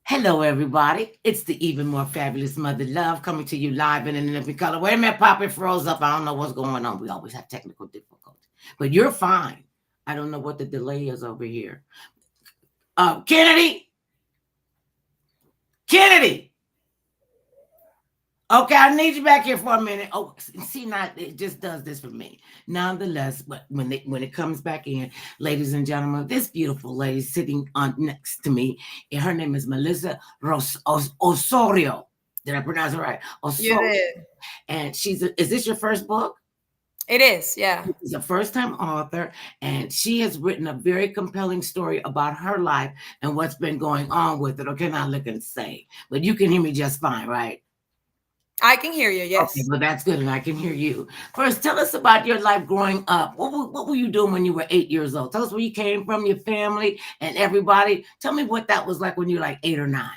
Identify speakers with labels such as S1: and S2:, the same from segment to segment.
S1: Hello, everybody. It's the even more fabulous Mother Love coming to you live and in living color. Wait a minute, Pop, it froze up. I don't know what's going on. We always have technical difficulties, but you're fine. I don't know what the delay is over here. Kennedy. Okay, I need you back here for a minute. Oh, see, now it just does this for me. Nonetheless, but when it comes back in, ladies and gentlemen, this beautiful lady sitting on next to me, and her name is Melissa Osorio. Did I pronounce it right?
S2: You
S1: Osorio.
S2: did.
S1: And is this your first book?
S2: It is, yeah.
S1: She's a first-time author, and she has written a very compelling story about her life and what's been going on with it. Okay, now look and say, but you can hear me just fine, right?
S2: I can hear you,
S1: Okay,
S2: yes.
S1: well, that's good, and I can hear you. First, tell us about your life growing up. What were you doing when you were 8 years old? Tell us where you came from, your family, and everybody. Tell me what that was like when you were like 8 or 9.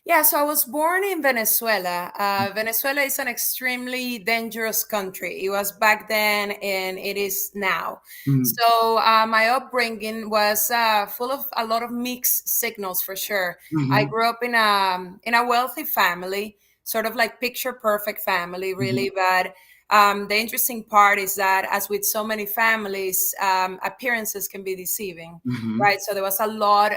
S2: Yeah, so I was born in Venezuela. Venezuela is an extremely dangerous country. It was back then and it is now.
S1: Mhm.
S2: So my upbringing was full of a lot of mixed signals for sure. I
S1: Mhm.
S2: grew up in a wealthy family, sort of like picture perfect family,
S1: Mhm.
S2: really. But the interesting part is that, as with so many families, appearances can be deceiving,
S1: Mhm.
S2: right? So there was a lot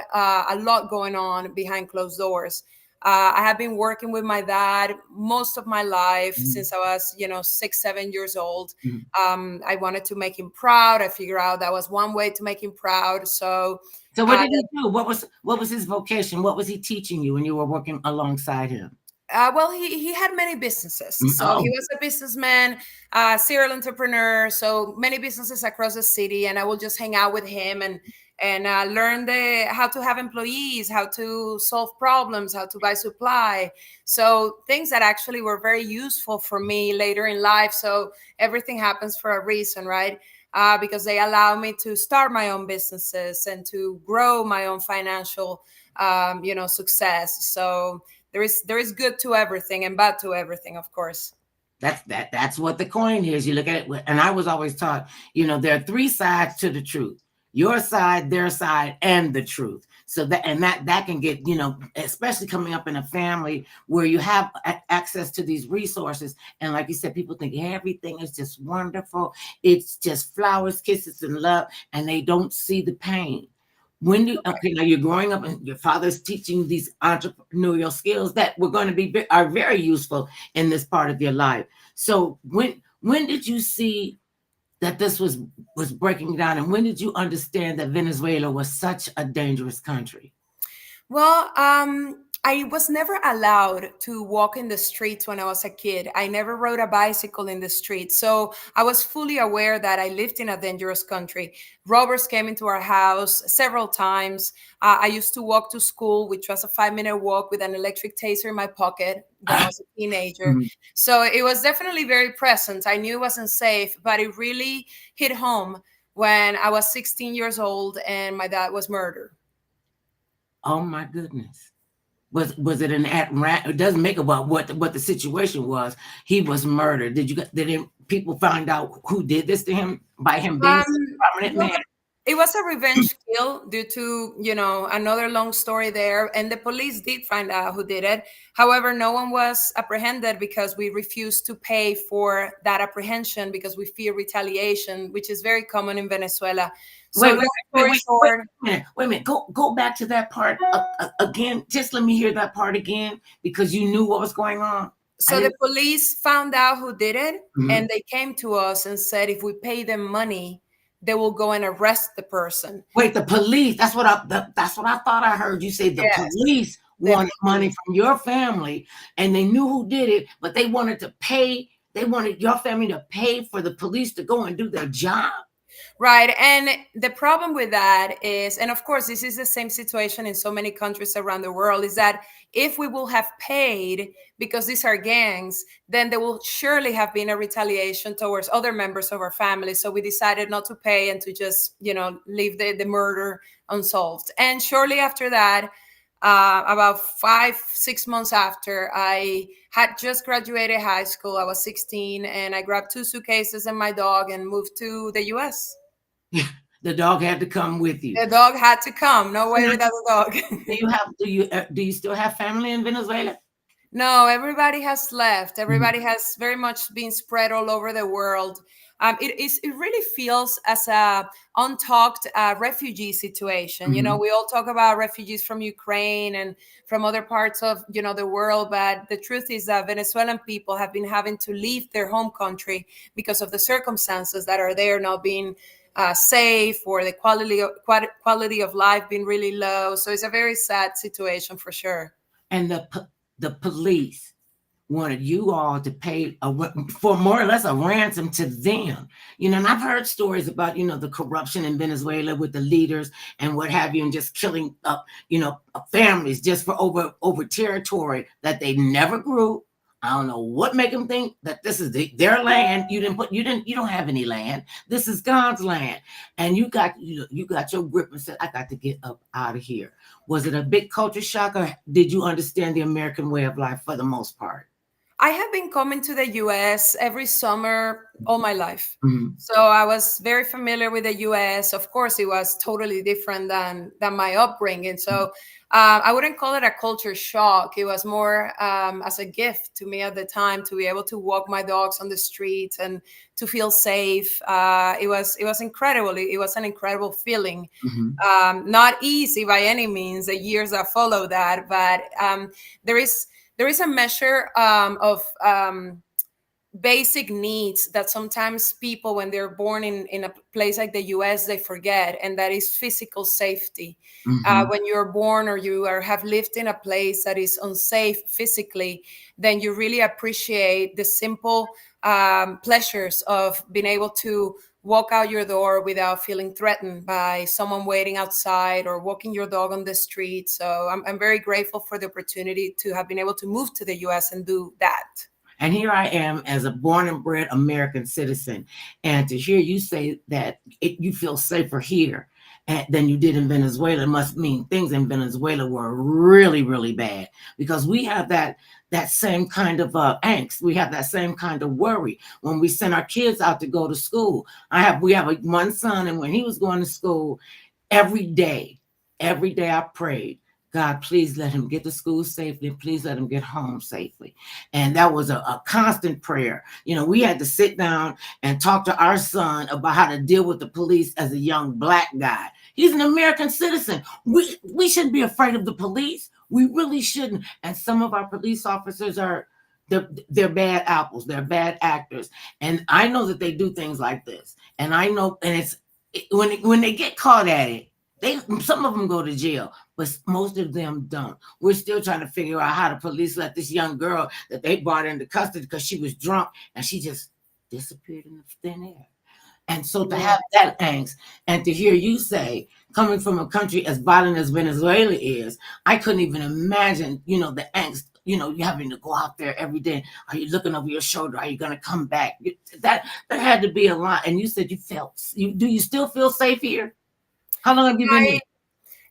S2: going on behind closed doors. I have been working with my dad most of my life
S1: Mhm.
S2: since I was, 6, 7 years old.
S1: Mhm.
S2: I wanted to make him proud. I figured out that was one way to make him proud. So,
S1: So what
S2: uh,
S1: did he do? What was his vocation? What was he teaching you when you were working alongside him?
S2: well, he had many businesses. So he
S1: Oh.
S2: was a businessman, serial entrepreneur. So many businesses across the city, and I will just hang out with him and learn the how to have employees, how to solve problems, how to buy supply. So things that actually were very useful for me later in life. So everything happens for a reason, right? Because they allow me to start my own businesses and to grow my own financial, success. So there is good to everything and bad to everything, of course.
S1: That's what the coin is. You look at it, and I was always taught, there are three sides to the truth: your side, their side, and the truth. So that can get, especially coming up in a family where you have access to these resources, and like you said, people think everything is just wonderful. It's just flowers, kisses, and love, and they don't see the pain. Okay, now you're growing up and your father's teaching these entrepreneurial skills that were going to are very useful in this part of your life. So when did you see that this was breaking down, and when did you understand that Venezuela was such a dangerous country?
S2: Well, I was never allowed to walk in the streets when I was a kid. I never rode a bicycle in the street. So I was fully aware that I lived in a dangerous country. Robbers came into our house several times. I used to walk to school, which was a 5-minute walk with an electric taser in my pocket when I was a teenager.
S1: Mhm.
S2: So it was definitely very present. I knew it wasn't safe, but it really hit home when I was 16 years old and my dad was murdered.
S1: Oh my goodness. Was it an it doesn't make about what the situation was. He was murdered. Did people find out who did this to him by him being such a prominent
S2: Well,
S1: man?
S2: it was a revenge kill due to, another long story there. And the police did find out who did it. However, no one was apprehended because we refused to pay for that apprehension because we fear retaliation, which is very common in Venezuela. So,
S1: Wait,
S2: long
S1: wait, wait,
S2: story
S1: wait, wait
S2: short,
S1: a minute. Wait a minute. Go back to that part again. Just let me hear that part again because you knew what was going on. I
S2: so the
S1: didn't.
S2: police found out who did it
S1: Mhm.
S2: and they came to us and said if we pay them money, they will go and arrest the person.
S1: Wait, the police. That's what I thought I heard you say. The
S2: Yes,
S1: police
S2: the
S1: wanted money
S2: police.
S1: from your family, and they knew who did it, but they wanted to pay. They wanted your family to pay for the police to go and do their job.
S2: Right. And the problem with that is, and of course, this is the same situation in so many countries around the world, is that if we will have paid because these are gangs, then there will surely have been a retaliation towards other members of our family. So we decided not to pay and to just, leave the murder unsolved. And shortly after that, about 5, 6 months after, I had just graduated high school. I was 16 and I grabbed 2 suitcases and my dog and moved to the US.
S1: The dog had to come with you.
S2: The dog had to come. No way without the dog.
S1: Do you still have family in Venezuela?
S2: No, everybody has left. Everybody has very much been spread all over the world. It really feels as a untalked refugee situation. You know,
S1: Mhm.
S2: we all talk about refugees from Ukraine and from other parts of the world, but the truth is that Venezuelan people have been having to leave their home country because of the circumstances that are there, not being safe, or the quality of life being really low. So it's a very sad situation for sure.
S1: And the police wanted you all to pay for more or less a ransom to them. And I've heard stories about, the corruption in Venezuela with the leaders and what have you, and just killing up, families just for over territory that they never grew. I don't know what make them think that this is their land. You don't have any land. This is God's land. And you got your grip and said, I got to get up out of here. Was it a big culture shock, or did you understand the American way of life for the most part?
S2: I have been coming to the US every summer all my life.
S1: Mhm.
S2: So I was very familiar with the US. Of course, it was totally different than my upbringing. So I wouldn't call it a culture shock. It was more as a gift to me at the time to be able to walk my dogs on the street and to feel safe. It was incredible. It was an incredible feeling.
S1: Mhm.
S2: Not easy by any means, the years that follow that, but there is a measure of basic needs that sometimes people, when they're born in a place like the US, they forget, and that is physical safety.
S1: Mhm.
S2: When you're born or have lived in a place that is unsafe physically, then you really appreciate the simple pleasures of being able to walk out your door without feeling threatened by someone waiting outside or walking your dog on the street. So I'm very grateful for the opportunity to have been able to move to the US and do that.
S1: And here I am as a born and bred American citizen. And to hear you say that you feel safer here than you did in Venezuela must mean things in Venezuela were really, really bad, because we have that same kind of angst. We have that same kind of worry when we send our kids out to go to school. We have one son, and when he was going to school, every day, I prayed, God, please let him get to school safely. Please let him get home safely. And that was a constant prayer. We had to sit down and talk to our son about how to deal with the police as a young Black guy. He's an American citizen. We shouldn't be afraid of the police. We really shouldn't. And some of our police officers they're bad apples. They're bad actors. And I know that they do things like this. And I know, and it's when they get caught at it, some of them go to jail, but most of them don't. We're still trying to figure out how the police let this young girl that they brought into custody because she was drunk, and she just disappeared in the thin air. And so to have that angst, and to hear you say, coming from a country as violent as Venezuela is, I couldn't even imagine, the angst, you having to go out there every day. Are you looking over your shoulder? Are you going to come back? That had to be a lot. And you said do you still feel safe here? How long have you been here?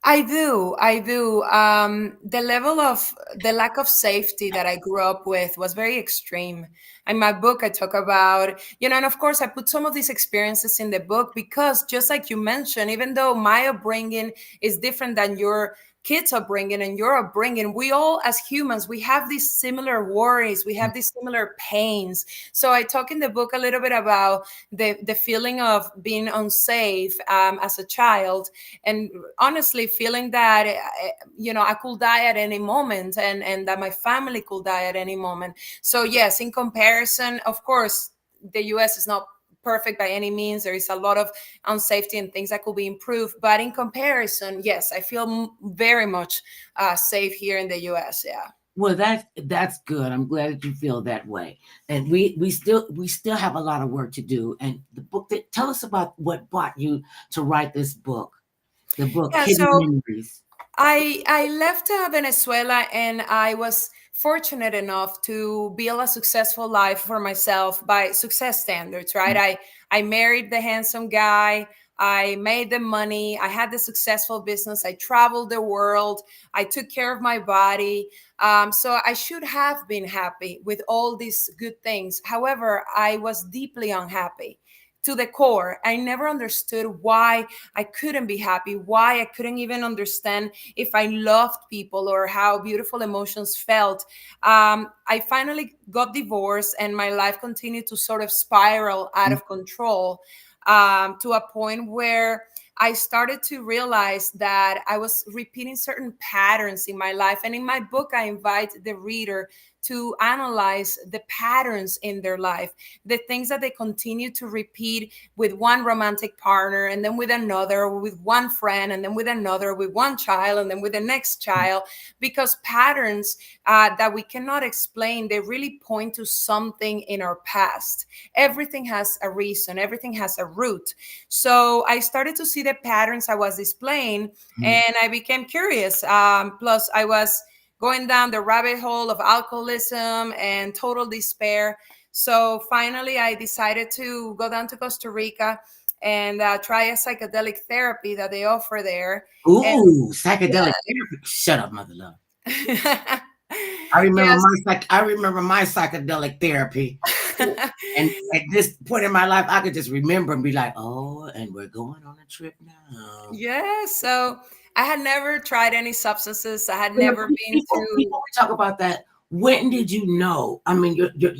S2: I do. The level of the lack of safety that I grew up with was very extreme. In my book, I talk about, and of course, I put some of these experiences in the book because, just like you mentioned, even though my upbringing is different than your kids' upbringing and your upbringing, we all, as humans, we have these similar worries, we have these similar pains. So I talk in the book a little bit about the feeling of being unsafe as a child, and honestly feeling that I could die at any moment, and that my family could die at any moment. So yes, in comparison, of course, the US is not perfect by any means. There is a lot of unsafety and things that could be improved, but in comparison, yes, I feel very much safe here in the US. Yeah.
S1: Well, that's good. I'm glad that you feel that way. And we still have a lot of work to do. And the book, tell us about what brought you to write this book. The book,
S2: Yeah,
S1: Hidden
S2: so
S1: Memories.
S2: I left Venezuela, and I was fortunate enough to build a successful life for myself by success standards, right? I married the handsome guy. I made the money. I had the successful business. I traveled the world. I took care of my body. So I should have been happy with all these good things. However, I was deeply unhappy. to the core. I never understood why I couldn't be happy, why I couldn't even understand if I loved people or how beautiful emotions felt. I finally got divorced, and my life continued to sort of spiral out of control, to a point where I started to realize that I was repeating certain patterns in my life. And in my book, I invite the reader to analyze the patterns in their life, the things that they continue to repeat with one romantic partner, and then with another, with one friend, and then with another, with one child, and then with the next child. Because patterns that we cannot explain, they really point to something in our past. Everything has a reason, everything has a root. So I started to see the patterns I was displaying, and I became curious. Plus, I was going down the rabbit hole of alcoholism and total despair. So finally, I decided to go down to Costa Rica and try a psychedelic therapy that they offer there.
S1: Ooh, psychedelic therapy. Shut up, mother love. I remember
S2: Yes.
S1: I remember my psychedelic therapy. And at this point in my life, I could just remember and be like, oh, and we're going on a trip now.
S2: Yeah. So I had never tried any substances. I had never been
S1: Before
S2: to.
S1: we talk about that, when did you know? I mean, you're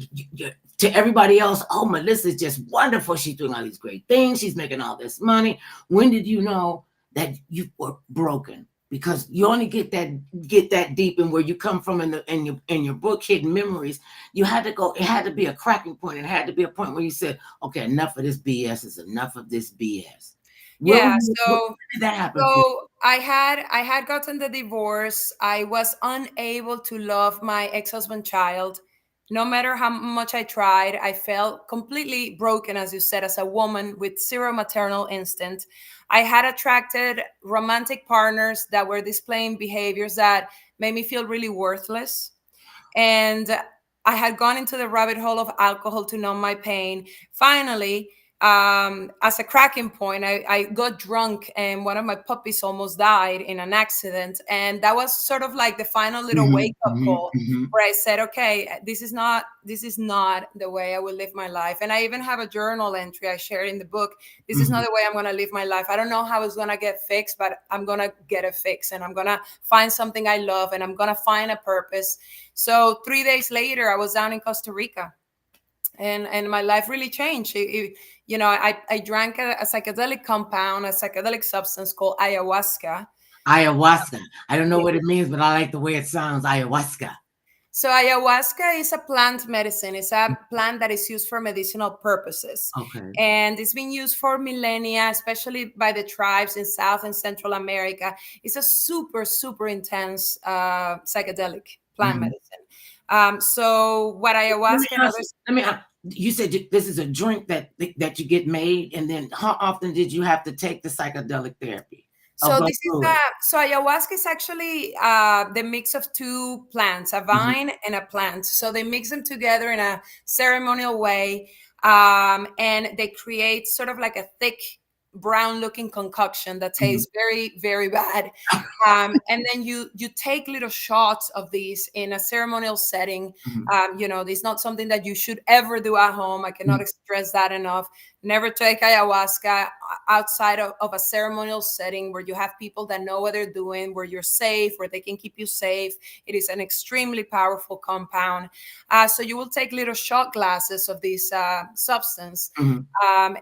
S1: to everybody else, oh, Melissa's just wonderful. She's doing all these great things. She's making all this money. When did you know that you were broken? Because you only get that deep in where you come from in your book, Hidden Memories. You had to go. It had to be a cracking point. It had to be a point where you said, "Okay, enough of this BS. Is enough of this BS."
S2: Yeah.
S1: When
S2: So
S1: did that happen for you?
S2: So I had gotten the divorce. I was unable to love my ex-husband child. No matter how much I tried, I felt completely broken, as you said, as a woman with zero maternal instinct. I had attracted romantic partners that were displaying behaviors that made me feel really worthless. And I had gone into the rabbit hole of alcohol to numb my pain. Finally, as a cracking point, I got drunk, and one of my puppies almost died in an accident. And that was sort of like the final little
S1: Mhm,
S2: wake up
S1: mhm,
S2: call,
S1: mhm,
S2: where I said, okay, this is not the way I will live my life. And I even have a journal entry I shared in the book. This is not
S1: mhm.
S2: the way I'm going to live my life. I don't know how it's going to get fixed, but I'm going to get it fixed, and I'm going to find something I love, and I'm going to find a purpose. So 3 days later, I was down in Costa Rica, and my life really changed. I drank a psychedelic compound, a psychedelic substance called ayahuasca.
S1: Ayahuasca. I don't know
S2: Yeah.
S1: what it means, but I like the way it sounds. Ayahuasca.
S2: So ayahuasca is a plant medicine. It's a plant that is used for medicinal purposes.
S1: Okay.
S2: And it's been used for millennia, especially by the tribes in South and Central America. It's a super, super intense psychedelic plant
S1: Mhm.
S2: medicine. So what
S1: Let me
S2: ayahuasca and
S1: ask you.
S2: others.
S1: Let me. You said this is a drink that you get made, and then how often did you have to take the psychedelic therapy of
S2: So
S1: those
S2: this is
S1: fluids?
S2: so ayahuasca is actually the mix of two plants, a
S1: Mhm,
S2: vine and a plant. So they mix them together in a ceremonial way, and they create sort of like a thick brown-looking concoction that
S1: mhm,
S2: tastes very, very bad. And then you take little shots of these in a ceremonial setting.
S1: mhm,
S2: It's not something that you should ever do at home. I
S1: mhm,
S2: cannot stress that enough. Never take ayahuasca outside of a ceremonial setting where you have people that know what they're doing, where you're safe, where they can keep you safe. It is an extremely powerful compound. So you will take little shot glasses of this substance.
S1: mhm,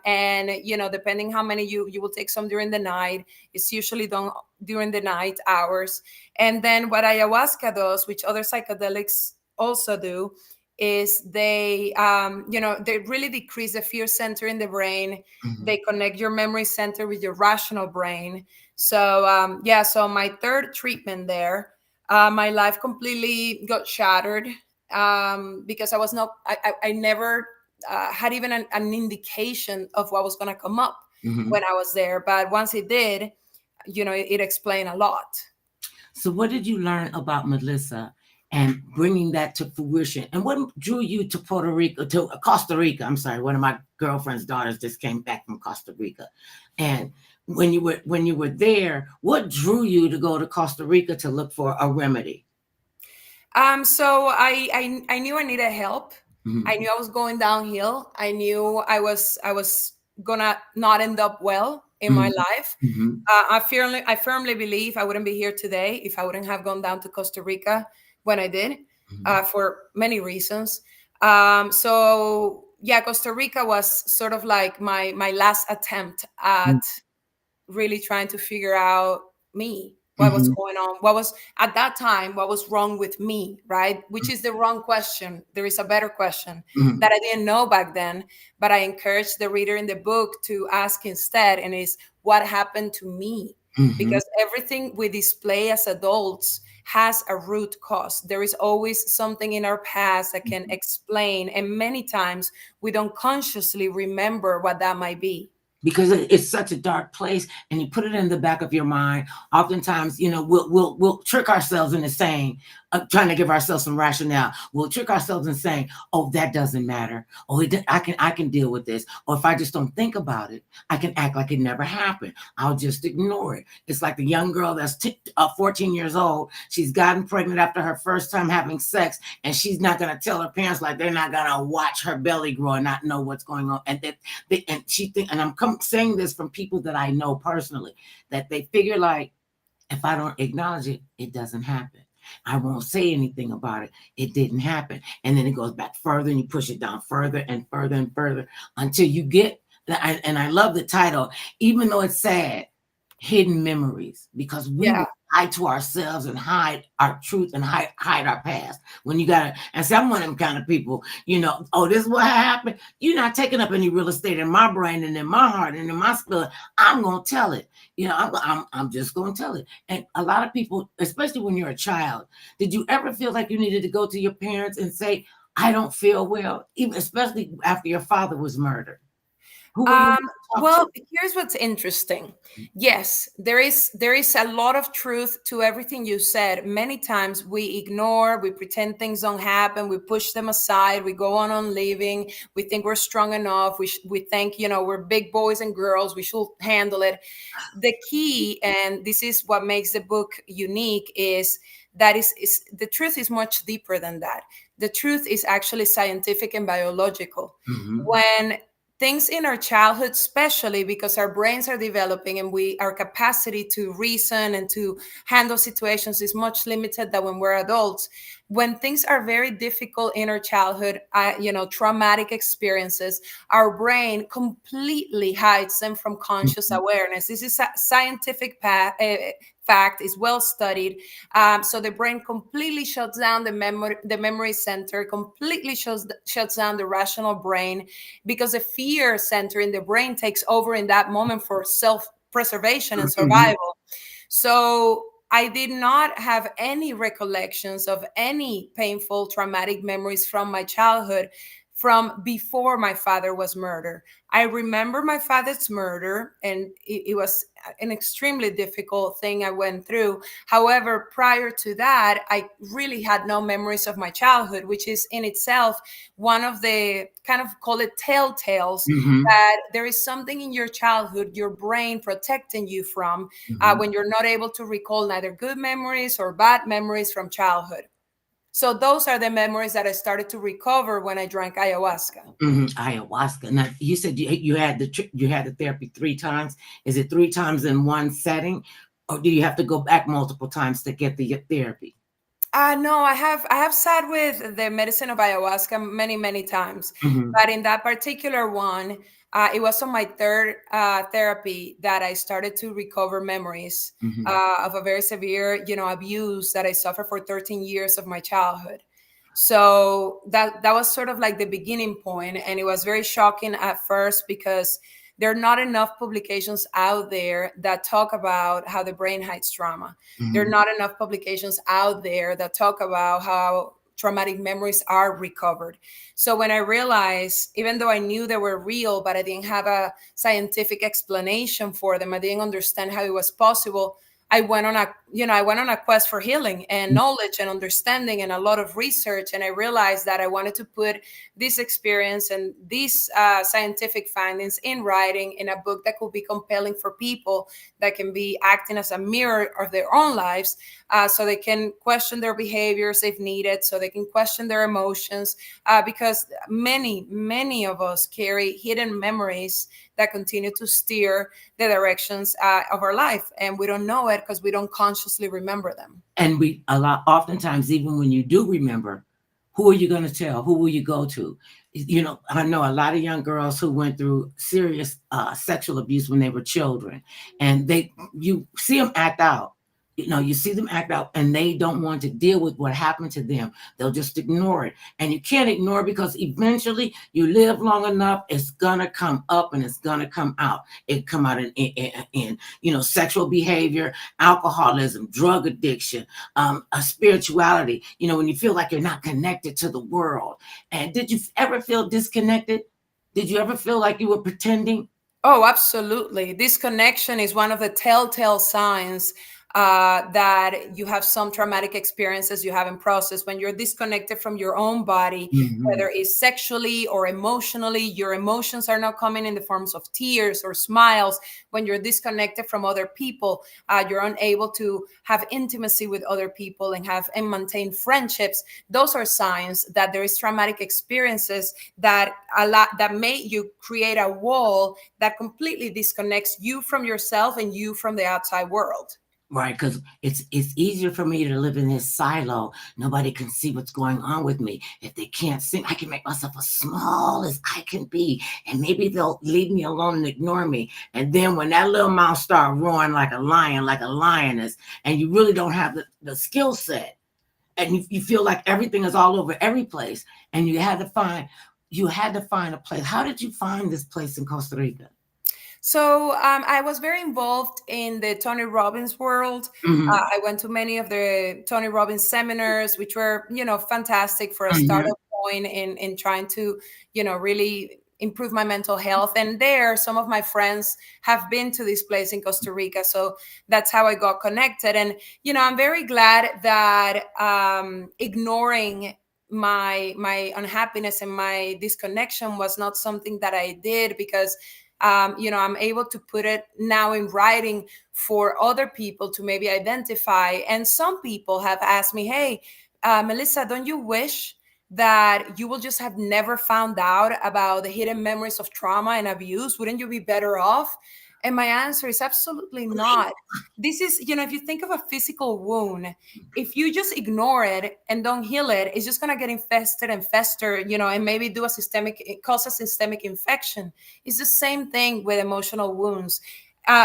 S2: And depending how many you will take some during the night. It's usually done during the night hours. And then what ayahuasca does, which other psychedelics also do, is they really decrease the fear center in the brain.
S1: mhm.
S2: They connect your memory center with your rational brain. So so my third treatment there, my life completely got shattered, because I never had even an indication of what was going to come up
S1: Mhm.
S2: when I was there. But once it did, it explained a lot.
S1: So, what did you learn about Melissa and bringing that to fruition? And what drew you to Costa Rica? I'm sorry, one of my girlfriend's daughters just came back from Costa Rica, and when you were there, what drew you to go to Costa Rica to look for a remedy?
S2: So I knew I needed help.
S1: Mhm,
S2: I knew I was going downhill. I knew I was gonna not end up well in my life.
S1: Mm-hmm.
S2: I firmly believe I wouldn't be here today if I wouldn't have gone down to Costa Rica when I did, for many reasons. So yeah, Costa Rica was sort of like my last attempt at really trying to figure out me, what was going on, what was at that time, what was wrong with me, right? Which is the wrong question. There is a better question that I didn't know back then, but I encourage the reader in the book to ask instead, and is what happened to me? Because everything we display as adults has a root cause. There is always something in our past that can explain, and many times we don't consciously remember what that might be.
S1: Because it's such a dark place, and you put it in the back of your mind. Oftentimes, we'll trick ourselves into saying, trying to give ourselves some rationale. We'll trick ourselves in saying, "Oh, that doesn't matter. Oh, I can deal with this. Or if I just don't think about it, I can act like it never happened. I'll just ignore it." It's like the young girl that's 14 years old. She's gotten pregnant after her first time having sex, and she's not going to tell her parents, like they're not going to watch her belly grow and not know what's going on. And I'm saying this from people that I know personally, that they figure, like, if I don't acknowledge it, it doesn't happen. I won't say anything about it. It didn't happen. And then it goes back further, and you push it down further and further and further until you get, and I love the title, even though it's sad, Hidden Memories, because we lie to ourselves and hide our truth and hide our past. When you gotta, and see, I'm one of them kind of people, oh, this is what happened. You're not taking up any real estate in my brain and in my heart and in my spirit. I'm gonna tell it. I'm just gonna tell it. And a lot of people, especially when you're a child, did you ever feel like you needed to go to your parents and say, I don't feel well, even especially after your father was murdered?
S2: Well, here's what's interesting. Yes, there is a lot of truth to everything you said. Many times we ignore, we pretend things don't happen, we push them aside, we go on living, we think we're strong enough, we think, we're big boys and girls, we should handle it. The key, and this is what makes the book unique, is that is the truth is much deeper than that. The truth is actually scientific and biological. When things in our childhood, especially because our brains are developing and our capacity to reason and to handle situations is much limited than when we're adults. When things are very difficult in our childhood, traumatic experiences, our brain completely hides them from conscious awareness. This is a scientific fact, is well studied. So the brain completely shuts down the memory center, completely shuts down the rational brain, because the fear center in the brain takes over in that moment for self-preservation and survival. So I did not have any recollections of any painful, traumatic memories from my childhood from before my father was murdered. I remember my father's murder, and it was an extremely difficult thing I went through. However, prior to that, I really had no memories of my childhood, which is in itself one of the, kind of call it telltales, that there is something in your childhood, your brain protecting you from, when you're not able to recall neither good memories or bad memories from childhood. So those are the memories that I started to recover when I drank ayahuasca.
S1: Ayahuasca. Now, you said you had the therapy 3 times. Is it 3 times in one setting, or do you have to go back multiple times to get the therapy?
S2: No, I have sat with the medicine of ayahuasca many times, but in that particular one, it was on my 3rd therapy that I started to recover memories of a very severe, abuse that I suffered for 13 years of my childhood. So that was sort of like the beginning point, and it was very shocking at first because there are not enough publications out there that talk about how the brain hides trauma. There are not enough publications out there that talk about how traumatic memories are recovered. So when I realized, even though I knew they were real, but I didn't have a scientific explanation for them, I didn't understand how it was possible, I went on a I went on a quest for healing and knowledge and understanding and a lot of research. And I realized that I wanted to put this experience and these scientific findings in writing in a book that could be compelling for people, that can be acting as a mirror of their own lives, so they can question their behaviors if needed, so they can question their emotions, because many of us carry hidden memories that continue to steer the directions of our life, and we don't know it because we don't consciously remember them.
S1: And oftentimes, even when you do remember, who are you going to tell? Who will you go to? I know a lot of young girls who went through serious sexual abuse when they were children, and you see them act out. You see them act out, and they don't want to deal with what happened to them. They'll just ignore it. And you can't ignore it, because eventually you live long enough, it's going to come up and it's going to come out. It come out in sexual behavior, alcoholism, drug addiction, spirituality, when you feel like you're not connected to the world. And did you ever feel disconnected? Did you ever feel like you were pretending?
S2: Oh, absolutely. Disconnection is one of the telltale signs that you have some traumatic experiences you haven't processed. When you're disconnected from your own body, whether it's sexually or emotionally, your emotions are not coming in the forms of tears or smiles. When you're disconnected from other people, you're unable to have intimacy with other people and maintain friendships. Those are signs that there is traumatic experiences that make you create a wall that completely disconnects you from yourself and you from the outside world.
S1: Right, because it's easier for me to live in this silo. Nobody can see what's going on with me. If they can't see, I can make myself as small as I can be, and maybe they'll leave me alone and ignore me. And then when that little mouth start roaring like a lion, like a lioness, and you really don't have the skill set, and you feel like everything is all over every place, and you had to find a place. How did you find this place in Costa Rica?
S2: So I was very involved in the Tony Robbins world. I went to many of the Tony Robbins seminars, which were, fantastic for a startup point in trying to, really improve my mental health. And there, some of my friends have been to this place in Costa Rica. So that's how I got connected. And, I'm very glad that ignoring my unhappiness and my disconnection was not something that I did, because I'm able to put it now in writing for other people to maybe identify. And some people have asked me, hey, Melissa, don't you wish that you will just have never found out about the hidden memories of trauma and abuse? Wouldn't you be better off? And my answer is absolutely not. This is, if you think of a physical wound, if you just ignore it and don't heal it, it's just going to get infested and fester, and maybe cause a systemic infection. It's the same thing with emotional wounds.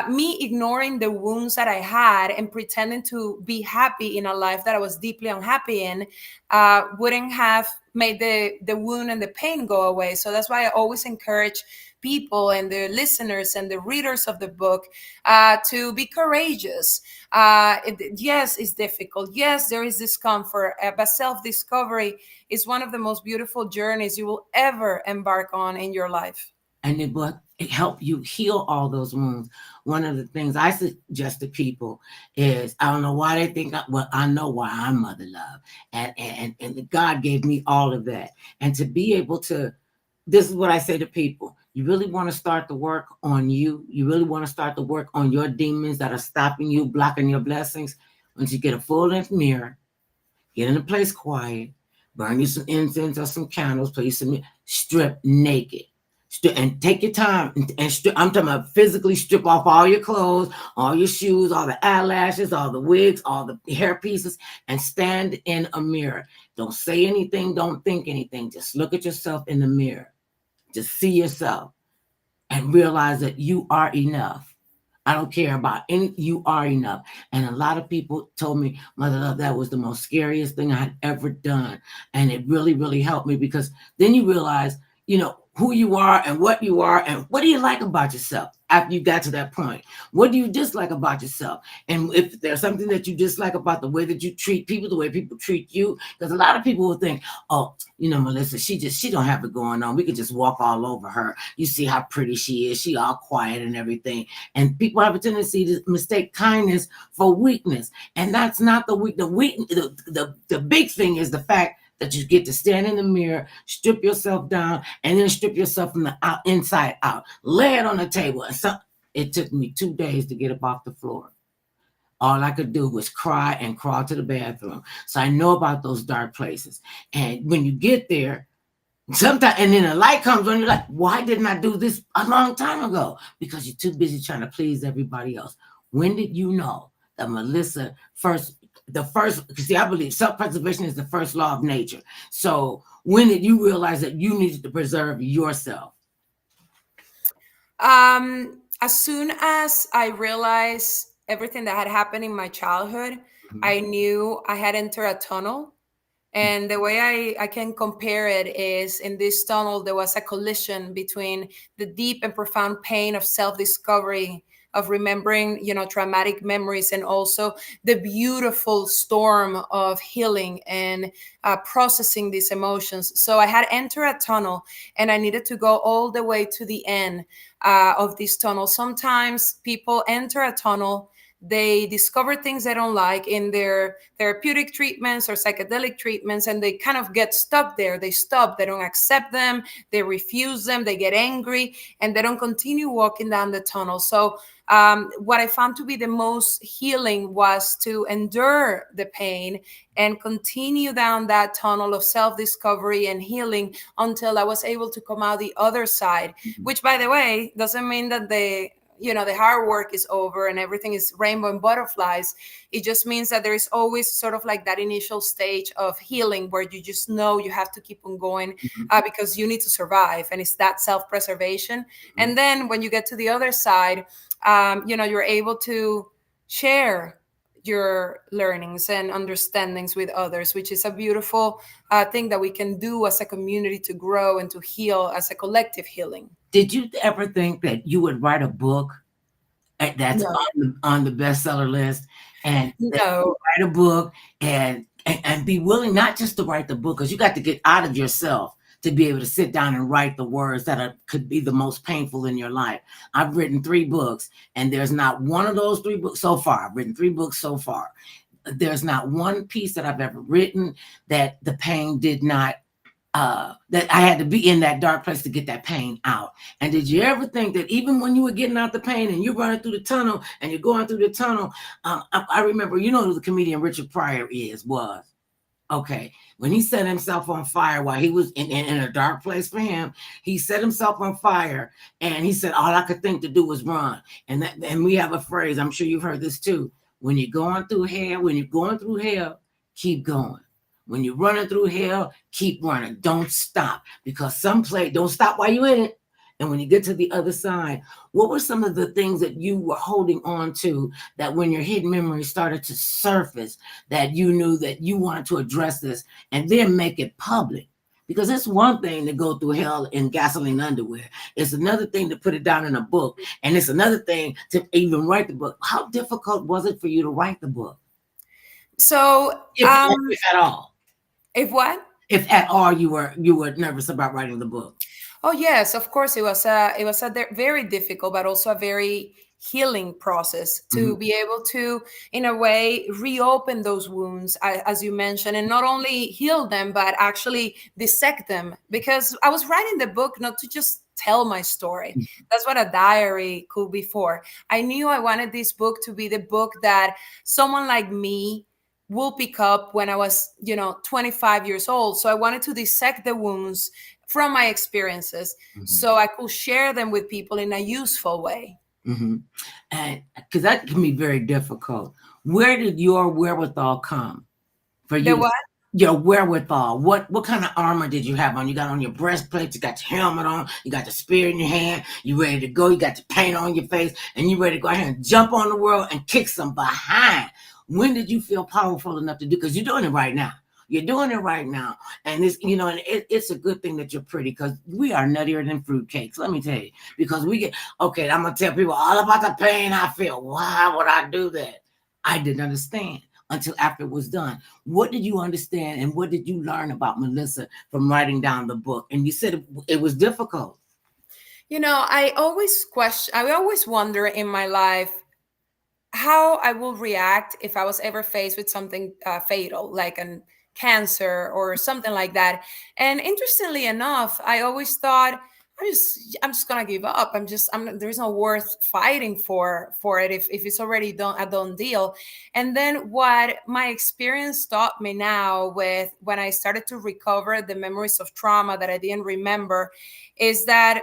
S2: Me ignoring the wounds that I had and pretending to be happy in a life that I was deeply unhappy in wouldn't have made the wound and the pain go away. So that's why I always encourage people and the listeners and the readers of the book to be courageous. Yes, it's difficult. Yes, there is discomfort, but self-discovery is one of the most beautiful journeys you will ever embark on in your life.
S1: And it will help you heal all those wounds. One of the things I suggest to people is, I don't know why they think, I know why I'm mother love. And God gave me all of that. And to be able to, this is what I say to people. You really want to start the work on you. You really want to start the work on your demons that are stopping you, blocking your blessings. Once you get a full-length mirror, get in a place quiet, burn you some incense or some candles, play some, strip naked. And take your time and strip. I'm talking about physically strip off all your clothes, all your shoes, all the eyelashes, all the wigs, all the hair pieces, and stand in a mirror. Don't say anything. Don't think anything. Just look at yourself in the mirror. Just see yourself and realize that you are enough. I don't care about any, you are enough. And a lot of people told me, Mother Love, that was the most scariest thing I had ever done. And it really, really helped me, because then you realize, who you are and what you are and what do you like about yourself after you got to that point. What do you dislike about yourself? And if there's something that you dislike about the way that you treat people, the way people treat you, because a lot of people will think, oh, you know, Melissa, she don't have it going on, we could just walk all over her. You see how pretty she is, she all quiet and everything. And people have a tendency to mistake kindness for weakness, and that's not the big thing is the fact that you get to stand in the mirror, strip yourself down, and then strip yourself from the inside out. Lay it on the table. And it took me 2 days to get up off the floor. All I could do was cry and crawl to the bathroom. So I know about those dark places. And when you get there, sometimes, and then a light comes on, you're like, why didn't I do this a long time ago? Because you're too busy trying to please everybody else. When did you know that Melissa see, I believe self-preservation is the first law of nature. So when did you realize that you needed to preserve yourself?
S2: As soon as I realized everything that had happened in my childhood, I knew I had entered a tunnel. And the way I can compare it is, in this tunnel, there was a collision between the deep and profound pain of self-discovery, of remembering, traumatic memories, and also the beautiful storm of healing and processing these emotions. So I had entered a tunnel, and I needed to go all the way to the end of this tunnel. Sometimes people enter a tunnel, they discover things they don't like in their therapeutic treatments or psychedelic treatments, and they kind of get stuck there. They stop, they don't accept them, they refuse them, they get angry, and they don't continue walking down the tunnel. So what I found to be the most healing was to endure the pain and continue down that tunnel of self-discovery and healing until I was able to come out the other side, which, by the way, doesn't mean that the hard work is over and everything is rainbow and butterflies. It just means that there is always sort of like that initial stage of healing where you just know you have to keep on going because you need to survive. And it's that self-preservation. And then when you get to the other side, you're able to share your learnings and understandings with others, which is a beautiful thing that we can do as a community to grow and to heal as a collective healing.
S1: Did you ever think that you would write a book that's on the bestseller list, and write a book and be willing not just to write the book, because you got to get out of yourself to be able to sit down and write the words that could be the most painful in your life? I've written 3 books, and there's not one of those 3 books so far. I've written 3 books so far. There's not one piece that I've ever written that the pain did not, that I had to be in that dark place to get that pain out. And did you ever think that even when you were getting out the pain and you're running through the tunnel and you're going through the tunnel, I remember, who the comedian Richard Pryor was. Okay, when he set himself on fire while he was in a dark place for him, he set himself on fire, and he said, all I could think to do was run. And we have a phrase, I'm sure you've heard this too: when you're going through hell, keep going. When you're running through hell, keep running. Don't stop, because don't stop while you're in it. And when you get to the other side, what were some of the things that you were holding on to that when your hidden memories started to surface, that you knew that you wanted to address this and then make it public? Because it's one thing to go through hell in gasoline underwear. It's another thing to put it down in a book. And it's another thing to even write the book. How difficult was it for you to write the book?
S2: So,
S1: if at all.
S2: If what?
S1: If at all you were nervous about writing the book.
S2: Oh yes, of course. It was a very difficult, but also a very healing process to be able to, in a way, reopen those wounds, as you mentioned, and not only heal them, but actually dissect them. Because I was writing the book not to just tell my story. That's what a diary could be for. I knew I wanted this book to be the book that someone like me will pick up when I was, 25 years old. So I wanted to dissect the wounds from my experiences so I could share them with people in a useful way.
S1: And because that can be very difficult. Where did your wherewithal come for you?
S2: The what?
S1: Your wherewithal. What kind of armor did you have on? You got on your breastplate, you got your helmet on, you got the spear in your hand, you ready to go, you got the paint on your face, and you ready to go ahead and jump on the world and kick some behind. When did you feel powerful enough to do? Because you're doing it right now. You're doing it right now. And it's, you know, and it's a good thing that you're pretty, because we are nuttier than fruitcakes. Let me tell you, because we get, okay, I'm going to tell people all about the pain I feel. Why would I do that? I didn't understand until after it was done. What did you understand and what did you learn about Melissa from writing down the book? And you said it was difficult.
S2: You know, I always wonder in my life how I will react if I was ever faced with something fatal, like a cancer or something like that. And interestingly enough, I always thought I'm just gonna give up. There's no worth fighting for it if it's already a done deal. And then what my experience taught me now, with when I started to recover the memories of trauma that I didn't remember, is that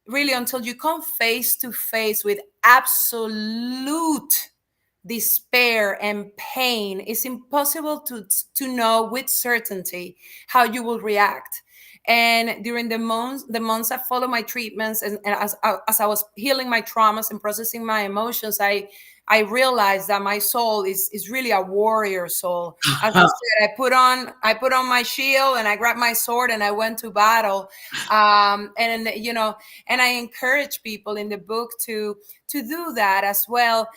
S2: really, until you come face to face with absolute despair and pain, it's impossible to know with certainty how you will react. And during the months that follow my treatments, and as I was healing my traumas and processing my emotions, I realized that my soul is really a warrior soul. As I said, I put on my shield and I grabbed my sword and I went to battle. And you know, and I encourage people in the book to do that as well.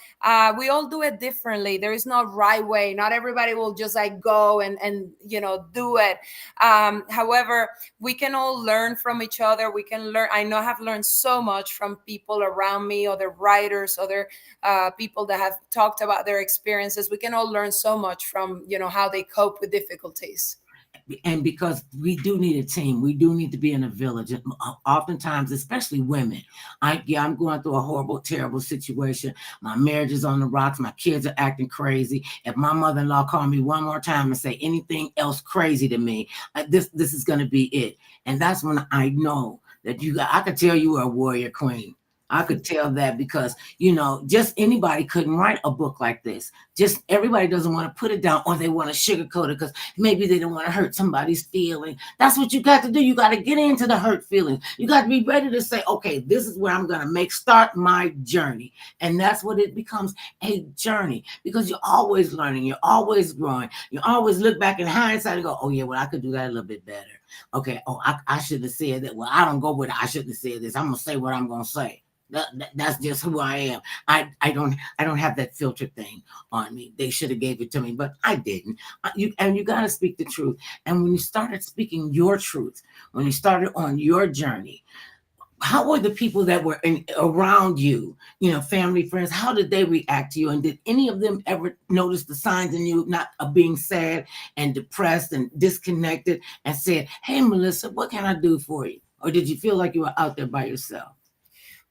S2: We all do it differently. There is no right way. Not everybody will just like go and you know, do it. However, we can all learn from each other. We can learn. I know I have learned so much from people around me, other writers, other people that have talked about their experiences. We can all learn so much from, you know, how they cope with difficulties.
S1: And because we do need a team, we do need to be in a village. And oftentimes, especially women, I'm going through a horrible, terrible situation. My marriage is on the rocks. My kids are acting crazy. If my mother-in-law called me one more time and say anything else crazy to me, this is going to be it. And that's when I know that I could tell you are a warrior queen. I could tell that, because, you know, just anybody couldn't write a book like this. Just everybody doesn't want to put it down, or they want to sugarcoat it because maybe they don't want to hurt somebody's feeling. That's what you got to do. You got to get into the hurt feelings. You got to be ready to say, okay, this is where I'm going to start my journey. And that's what it becomes, a journey, because you're always learning. You're always growing. You always look back in hindsight and go, oh yeah, well, I could do that a little bit better. Okay. Oh, I should have said that. Well, I don't go with it. I shouldn't have said this. I'm going to say what I'm going to say. That's just who I am. I don't have that filter thing on me. They should have gave it to me, but I didn't. You got to speak the truth. And when you started speaking your truth, when you started on your journey, how were the people that were around you, you know, family, friends, how did they react to you? And did any of them ever notice the signs in you not of being sad and depressed and disconnected, and said, hey, Melissa, what can I do for you? Or did you feel like you were out there by yourself?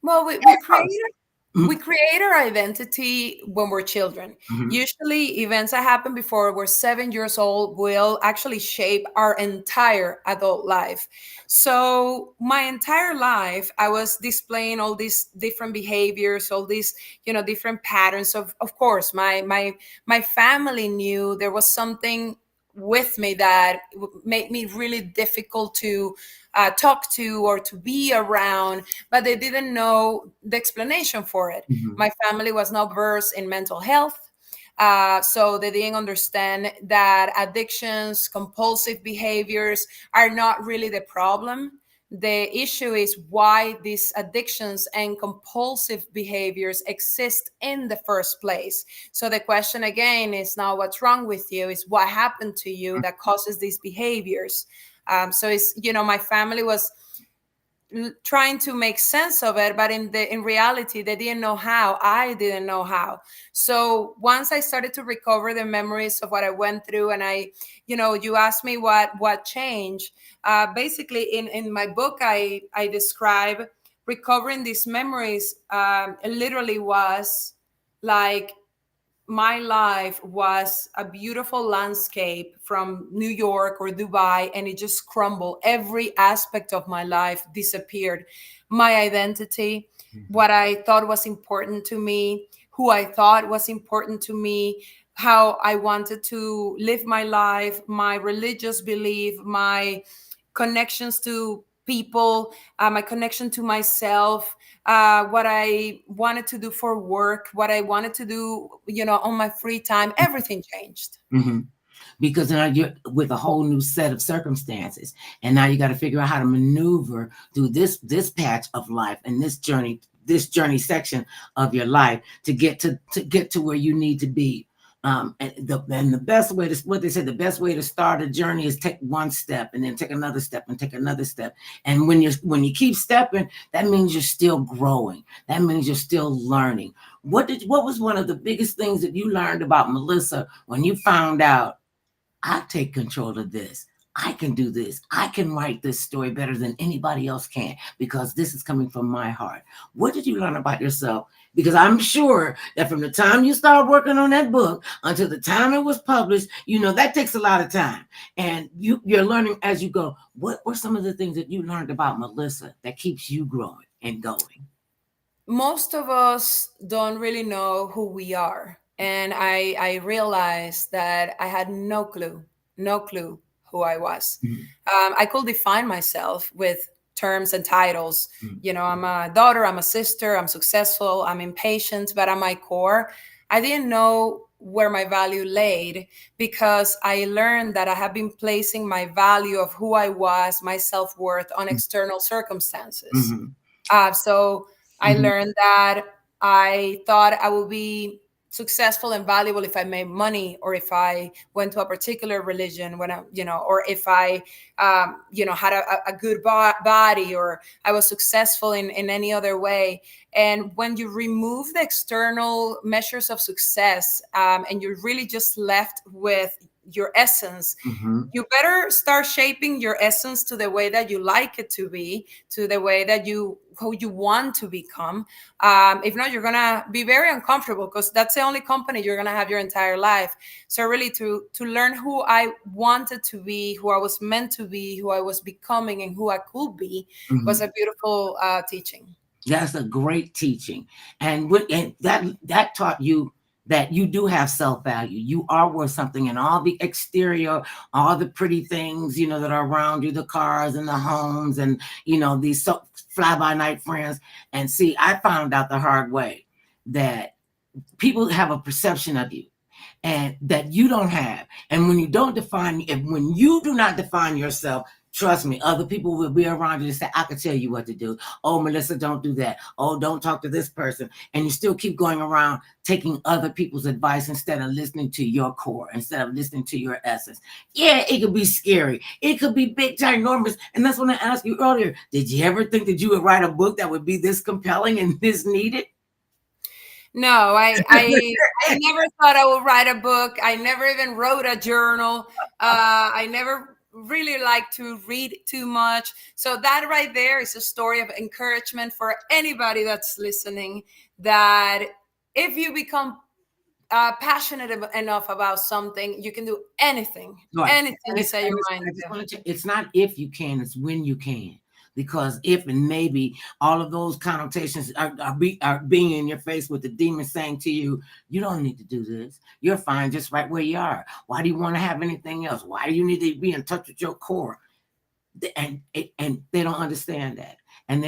S2: Well, we create our identity when we're children.
S1: Mhm.
S2: Usually, events that happen before we're 7 years old will actually shape our entire adult life. So, my entire life, I was displaying all these different behaviors, all these, you know, different patterns. Of course, my family knew there was something with me that made me really difficult to talk to or to be around, but they didn't know the explanation for it.
S1: Mhm.
S2: My family was not versed in mental health. So they didn't understand that addictions, compulsive behaviors are not really the problem. The issue is why these addictions and compulsive behaviors exist in the first place. So the question again is not what's wrong with you, is what happened to you that causes these behaviors. So it's, you know, my family was trying to make sense of it, but in reality they didn't know how. I didn't know how. So once I started to recover the memories of what I went through, and I, you know, you asked me what changed. Basically in my book, I describe recovering these memories. It literally was like my life was a beautiful landscape from New York or Dubai, and it just crumbled. Every aspect of my life disappeared. My identity, what I thought was important to me, who I thought was important to me, how I wanted to live my life, my religious belief, my connections to people, my connection to myself, what I wanted to do for work, what I wanted to do, you know, on my free time, everything changed.
S1: Mhm. because now you're with a whole new set of circumstances, and now you got to figure out how to maneuver through this patch of life and this journey section of your life to get to where you need to be. And the best way to, what they said, the best way to start a journey is take one step and then take another step and take another step. And when you keep stepping, that means you're still growing. That means you're still learning. What was one of the biggest things that you learned about Melissa when you found out, I take control of this? I can do this. I can write this story better than anybody else can because this is coming from my heart. What did you learn about yourself? Because I'm sure that from the time you started working on that book until the time it was published, that takes a lot of time. And you're learning as you go. What were some of the things that you learned about Melissa that keeps you growing and going?
S2: Most of us don't really know who we are. And I realized that I had no clue who I was. I could define myself with terms and titles. I'm a daughter, I'm a sister, I'm successful, I'm impatient, but at my core, I didn't know where my value laid because I learned that I have been placing my value of who I was, my self-worth on external circumstances. So I learned that I thought I would be successful and valuable if I made money, or if I went to a particular religion, or if I, had a good body, or I was successful in any other way. And when you remove the external measures of success, and you're really just left with your essence, you better start shaping your essence to the way that you like it to be, to the way that who you want to become. If not, you're gonna be very uncomfortable because that's the only company you're gonna have your entire life. So really to learn who I wanted to be, who I was meant to be, who I was becoming, and who I could be was a beautiful teaching.
S1: That's a great teaching. And that taught you that you do have self-value. You are worth something, and all the exterior, all the pretty things, that are around you, the cars and the homes and, these fly-by-night friends. And see, I found out the hard way that people have a perception of you and that you don't have. And when you do not define yourself, trust me, other people will be around you to say, I can tell you what to do. Oh, Melissa, don't do that. Oh, don't talk to this person. And you still keep going around taking other people's advice instead of listening to your core, instead of listening to your essence. Yeah, it could be scary. It could be big, ginormous. And that's when I asked you earlier, did you ever think that you would write a book that would be this compelling and this needed?
S2: No, I never thought I would write a book. I never even wrote a journal. I never really like to read too much. So that right there is a story of encouragement for anybody that's listening, that if you become passionate enough about something, you can do anything,
S1: Right.
S2: anything you set your mind to.
S1: It's not if you can, it's when you can. Because if and maybe all of those connotations are being in your face with the demon saying to you, you don't need to do this. You're fine just right where you are. Why do you want to have anything else? Why do you need to be in touch with your core? And they don't understand that. And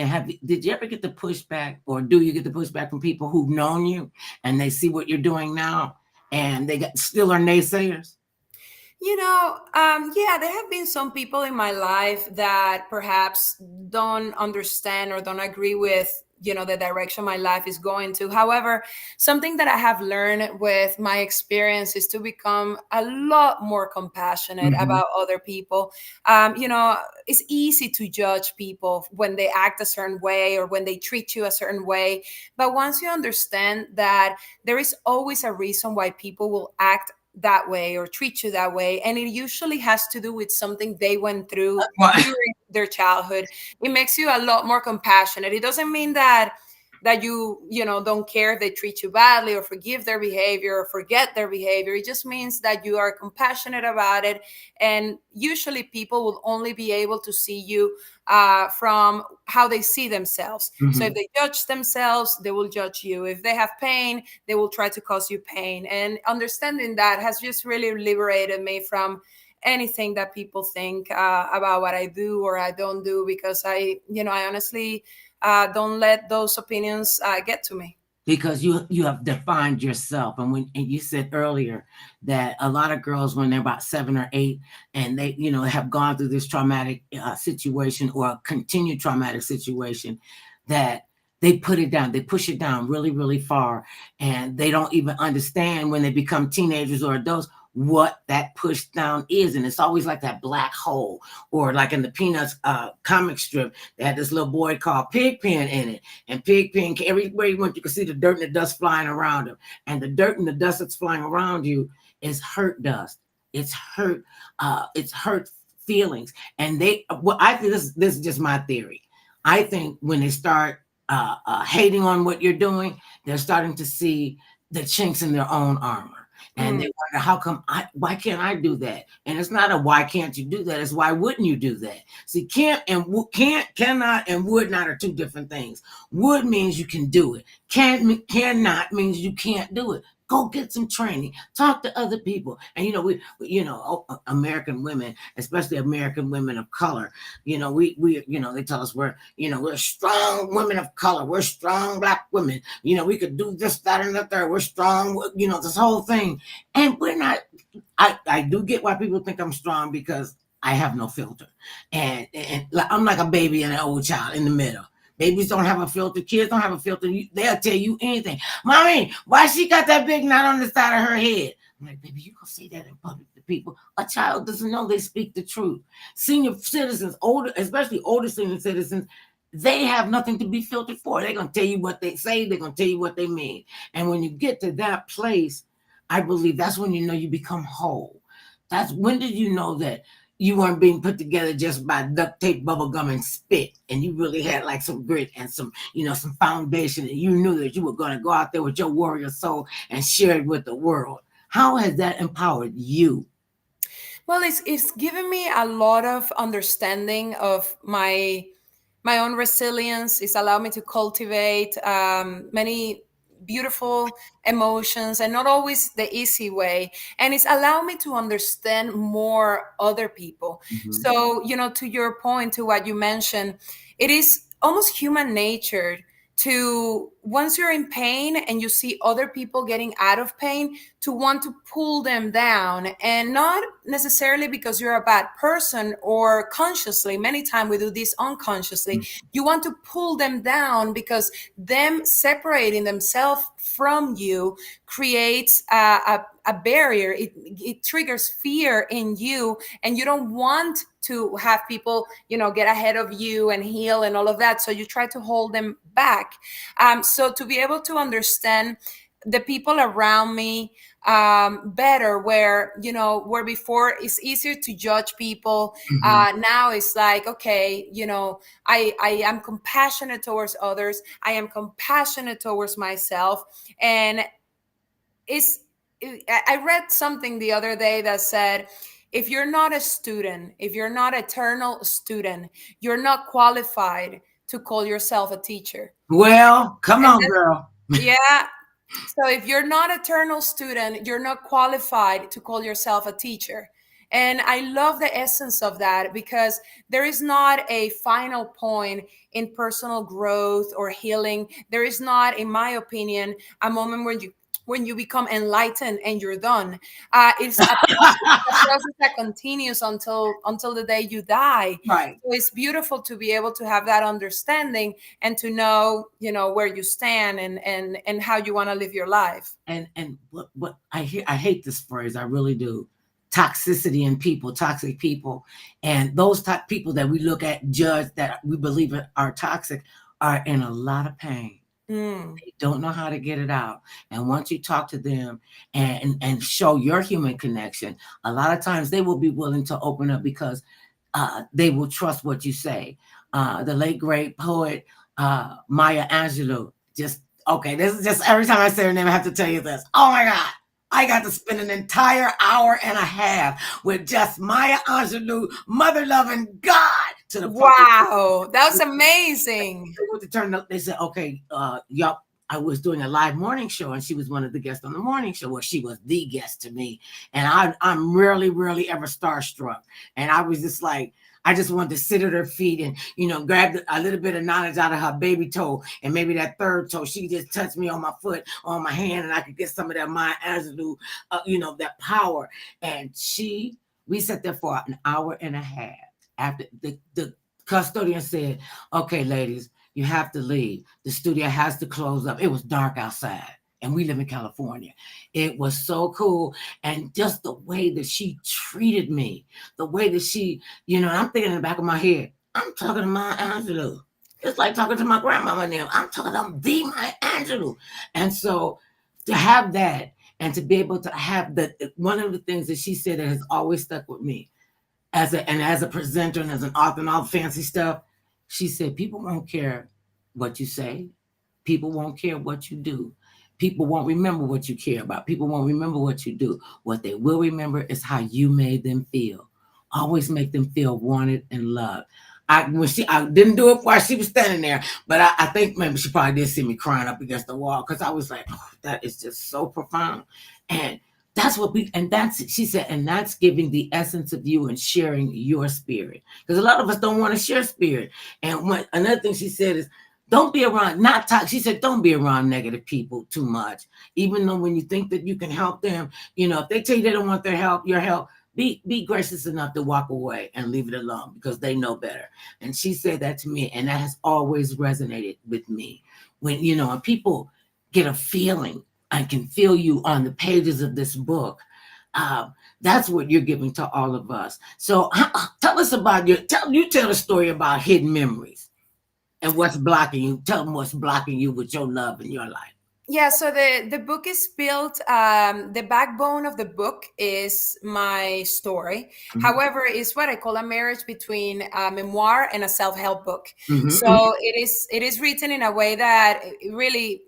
S1: did you ever get the pushback, or do you get the pushback from people who've known you and they see what you're doing now and they still are naysayers?
S2: Yeah, there have been some people in my life that perhaps don't understand or don't agree with, the direction my life is going to. However, something that I have learned with my experience is to become a lot more compassionate about other people. It's easy to judge people when they act a certain way or when they treat you a certain way. But once you understand that there is always a reason why people will act that way or treat you that way, and it usually has to do with something they went through during their childhood, it makes you a lot more compassionate. It doesn't mean that you don't care if they treat you badly or forgive their behavior or forget their behavior. It just means that you are compassionate about it. And usually people will only be able to see you from how they see themselves. So if they judge themselves, they will judge you. If they have pain, they will try to cause you pain. And understanding that has just really liberated me from anything that people think about what I do or I don't do, because I honestly don't let those opinions get to me.
S1: because you have defined yourself. And you said earlier that a lot of girls, when they're about 7 or 8 and they have gone through this traumatic situation or a continued traumatic situation, that they put it down, they push it down really, really far, and they don't even understand when they become teenagers or adults what that push down is. And it's always like that black hole, or like in the Peanuts comic strip, they had this little boy called Pigpen in it. And Pigpen, everywhere you went, you could see the dirt and the dust flying around him. And the dirt and the dust that's flying around you is hurt dust. It's hurt feelings. And I think this is just my theory. I think when they start hating on what you're doing, they're starting to see the chinks in their own armor. And they wonder, why can't I do that? And it's not a why can't you do that? It's why wouldn't you do that? See, can't, cannot, and would not are two different things. Would means you can do it. Cannot means you can't do it. Go get some training. Talk to other people. And we American women, especially American women of color, we they tell us we're strong women of color. We're strong Black women. We could do this, that, and the third. We're strong. This whole thing, and we're not. I do get why people think I'm strong, because I have no filter, and I'm like a baby and an old child in the middle. Babies don't have a filter. Kids don't have a filter. They'll tell you anything. Mommy, why she got that big knot on the side of her head? I'm like, baby, you gonna say that in public to people? A child doesn't know they speak the truth. Senior citizens, especially older senior citizens, they have nothing to be filtered for. They're gonna tell you what they say. They're gonna tell you what they mean. And when you get to that place, I believe that's when you become whole. That's when did you know that you weren't being put together just by duct tape, bubble gum, and spit, and you really had like some grit and some foundation, and you knew that you were going to go out there with your warrior soul and share it with the world. How has that empowered you?
S2: Well, it's given me a lot of understanding of my own resilience. It's allowed me to cultivate many beautiful emotions, and not always the easy way. And it's allowed me to understand more other people.
S1: Mm-hmm.
S2: So, to your point, to what you mentioned, it is almost human nature to, once you're in pain and you see other people getting out of pain, to want to pull them down. And not necessarily because you're a bad person or consciously. Many times we do this unconsciously. Mm-hmm. You want to pull them down because them separating themselves from you creates a barrier. It triggers fear in you, and you don't want to have people, get ahead of you and heal and all of that. So you try to hold them back. So to be able to understand the people around me better, where before it's easier to judge people. Mm-hmm. Now it's like, okay, I am compassionate towards others. I am compassionate towards myself. And I read something the other day that said, if you're not a student, if you're not an eternal student, you're not qualified to call yourself a teacher.
S1: Well, come on, girl.
S2: Yeah. So if you're not an eternal student, you're not qualified to call yourself a teacher. And I love the essence of that, because there is not a final point in personal growth or healing. There is not, in my opinion, a moment when you become enlightened and you're done. It's a process that continues until the day you die.
S1: Right.
S2: So it's beautiful to be able to have that understanding and to know, where you stand and how you want to live your life.
S1: And what I hate this phrase, I really do. Toxicity in people, toxic people, and those type people that we look at, judge, that we believe are toxic, are in a lot of pain. They don't know how to get it out. And once you talk to them and show your human connection, a lot of times they will be willing to open up, because they will trust what you say. The late great poet Maya Angelou, this is just, every time I say her name, I have to tell you this. Oh my God. I got to spend an entire hour and a half with just Maya Angelou, mother loving God.
S2: Wow, that was amazing.
S1: They said, okay, y'all, I was doing a live morning show, and she was one of the guests on the morning show. Well, she was the guest to me, and I'm rarely ever starstruck. And I was just like, I just wanted to sit at her feet and, grab a little bit of knowledge out of her baby toe and maybe that third toe. She just touched me on my foot, on my hand, and I could get some of that Maya Angelou, that power. And we sat there for an hour and a half. After the custodian said, "Okay, ladies, you have to leave. The studio has to close up." It was dark outside, and we live in California. It was so cool. And just the way that she treated me, the way that she, I'm thinking in the back of my head, I'm talking to Maya Angelou. It's like talking to my grandmama now. I'm the Maya Angelou. And so to have that, and to be able to have one of the things that she said that has always stuck with me as a presenter and as an author and all the fancy stuff, she said, people won't care what you say. People won't care what you do. People won't remember what you care about. People won't remember what you do. What they will remember is how you made them feel. Always make them feel wanted and loved. I didn't do it while she was standing there, but I think maybe she probably did see me crying up against the wall, because I was like, oh, that is just so profound. And that's what she said, and that's giving the essence of you and sharing your spirit. Because a lot of us don't want to share spirit. And another thing she said is, don't be around, she said, don't be around negative people too much. Even though when you think that you can help them, if they tell you they don't want your help, be gracious enough to walk away and leave it alone, because they know better. And she said that to me, and that has always resonated with me. When, when people get a feeling, I can feel you on the pages of this book. That's what you're giving to all of us. So tell us about tell a story about hidden memories and what's blocking you. Tell them what's blocking you with your love in your life.
S2: Yeah, so the book is built, the backbone of the book is my story. Mm-hmm. However, it's what I call a marriage between a memoir and a self-help book. Mm-hmm. So it is written in a way that it really,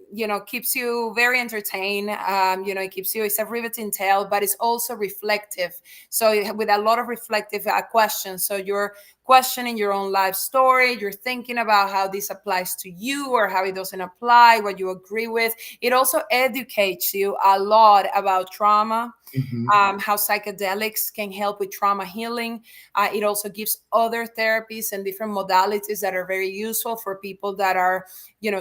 S2: keeps you very entertained. It's a riveting tale, but it's also reflective. So with a lot of reflective questions. So you're questioning your own life story. You're thinking about how this applies to you or how it doesn't apply, what you agree with. It also educates you a lot about trauma, mm-hmm. How psychedelics can help with trauma healing. It also gives other therapies and different modalities that are very useful for people that are,